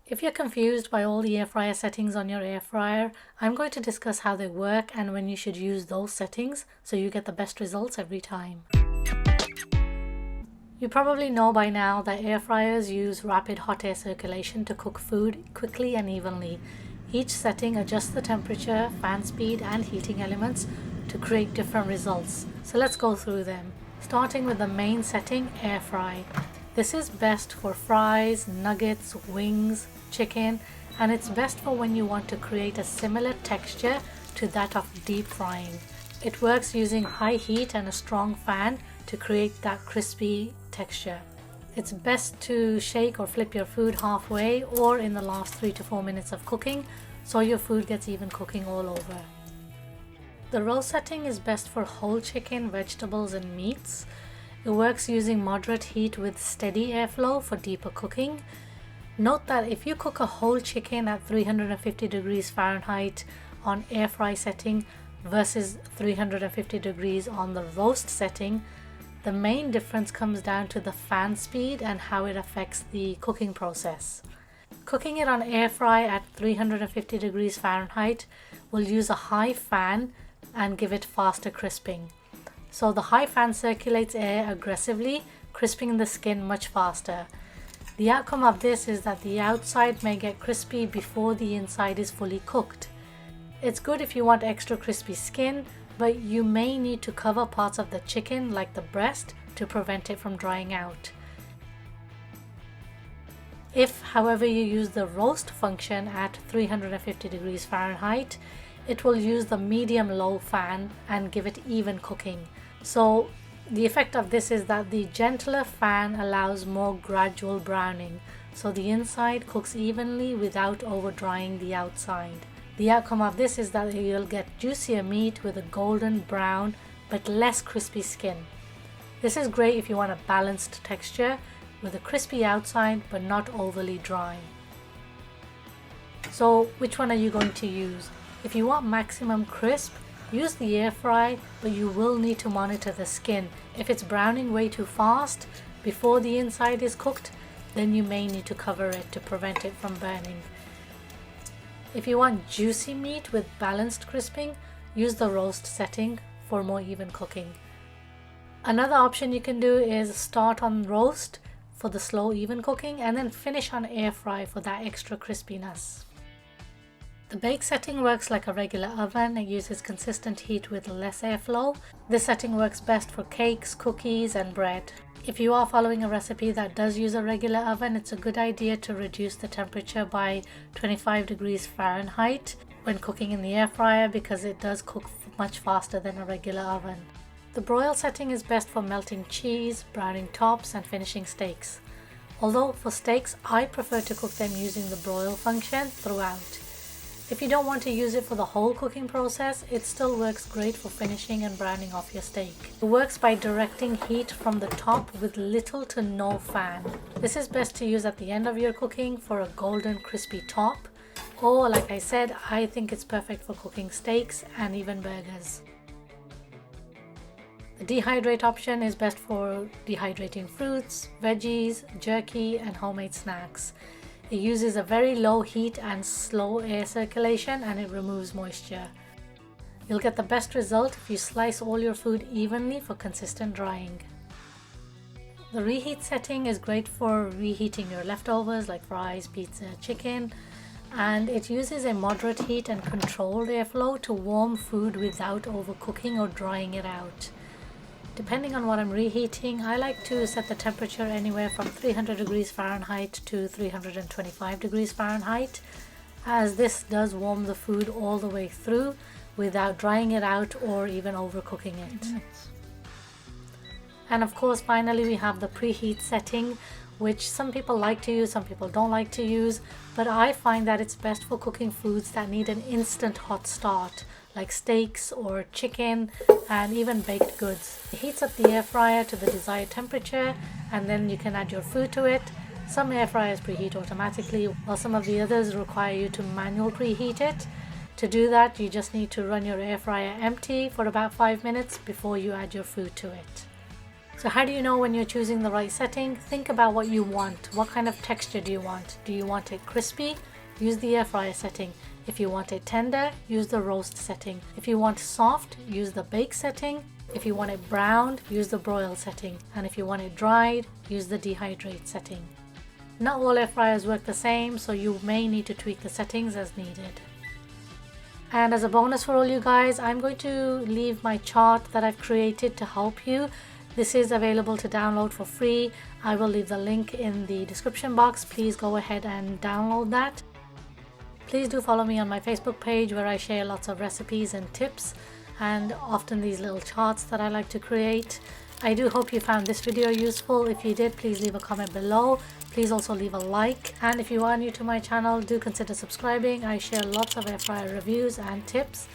If you're confused by all the air fryer settings on your air fryer, I'm going to discuss how they work and when you should use those settings so you get the best results every time. You probably know by now that air fryers use rapid hot air circulation to cook food quickly and evenly. Each setting adjusts the temperature, fan speed and heating elements to create different results. So let's go through them. Starting with the main setting, air fry. This is best for fries, nuggets, wings, chicken, and it's best for when you want to create a similar texture to that of deep frying. It works using high heat and a strong fan to create that crispy texture. It's best to shake or flip your food halfway or in the last 3 to 4 minutes of cooking so your food gets even cooking all over. The roast setting is best for whole chicken, vegetables and meats. It works using moderate heat with steady airflow for deeper cooking. Note that if you cook a whole chicken at 350 degrees Fahrenheit on air fry setting versus 350 degrees on the roast setting, the main difference comes down to the fan speed and how it affects the cooking process. Cooking it on air fry at 350 degrees Fahrenheit will use a high fan and give it faster crisping. So the high fan circulates air aggressively, crisping the skin much faster. The outcome of this is that the outside may get crispy before the inside is fully cooked. It's good if you want extra crispy skin, but you may need to cover parts of the chicken like the breast to prevent it from drying out. If, however, you use the roast function at 350 degrees Fahrenheit, it will use the medium-low fan and give it even cooking. So the effect of this is that the gentler fan allows more gradual browning, so the inside cooks evenly without over drying the outside. The outcome of this is that you'll get juicier meat with a golden brown but less crispy skin. This is great if you want a balanced texture with a crispy outside but not overly dry. So which one are you going to use? If you want maximum crisp, use the air fry, but you will need to monitor the skin. If it's browning way too fast before the inside is cooked, then you may need to cover it to prevent it from burning. If you want juicy meat with balanced crisping, use the roast setting for more even cooking. Another option you can do is start on roast for the slow even cooking and then finish on air fry for that extra crispiness. The bake setting works like a regular oven. It uses consistent heat with less airflow. This setting works best for cakes, cookies and bread. If you are following a recipe that does use a regular oven, it's a good idea to reduce the temperature by 25 degrees Fahrenheit when cooking in the air fryer because it does cook much faster than a regular oven. The broil setting is best for melting cheese, browning tops and finishing steaks. Although for steaks, I prefer to cook them using the broil function throughout. If you don't want to use it for the whole cooking process, it still works great for finishing and browning off your steak. It works by directing heat from the top with little to no fan. This is best to use at the end of your cooking for a golden crispy top, or like I said, I think it's perfect for cooking steaks and even burgers. The dehydrate option is best for dehydrating fruits, veggies, jerky and homemade snacks. It uses a very low heat and slow air circulation and it removes moisture. You'll get the best result if you slice all your food evenly for consistent drying. The reheat setting is great for reheating your leftovers like fries, pizza, chicken, and it uses a moderate heat and controlled airflow to warm food without overcooking or drying it out. Depending on what I'm reheating, I like to set the temperature anywhere from 300 degrees Fahrenheit to 325 degrees Fahrenheit, as this does warm the food all the way through without drying it out or even overcooking it. And of course, finally we have the preheat setting, which some people like to use, some people don't like to use, but I find that it's best for cooking foods that need an instant hot start, like steaks or chicken and even baked goods. It heats up the air fryer to the desired temperature and then you can add your food to it. Some air fryers preheat automatically, while some of the others require you to manual preheat it. To do that, you just need to run your air fryer empty for about 5 minutes before you add your food to it. So how do you know when you're choosing the right setting? Think about what you want. What kind of texture do you want? Do you want it crispy? Use the air fryer setting. If you want it tender, use the roast setting. If you want soft, use the bake setting. If you want it browned, use the broil setting. And if you want it dried, use the dehydrate setting. Not all air fryers work the same, so you may need to tweak the settings as needed. And as a bonus for all you guys, I'm going to leave my chart that I've created to help you. This is available to download for free. I will leave the link in the description box. Please go ahead and download that. Please do follow me on my Facebook page where I share lots of recipes and tips and often these little charts that I like to create. I do hope you found this video useful. If you did, please leave a comment below. Please also leave a like, and if you are new to my channel, do consider subscribing. I share lots of air fryer reviews and tips,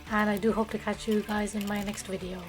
and I do hope to catch you guys in my next video.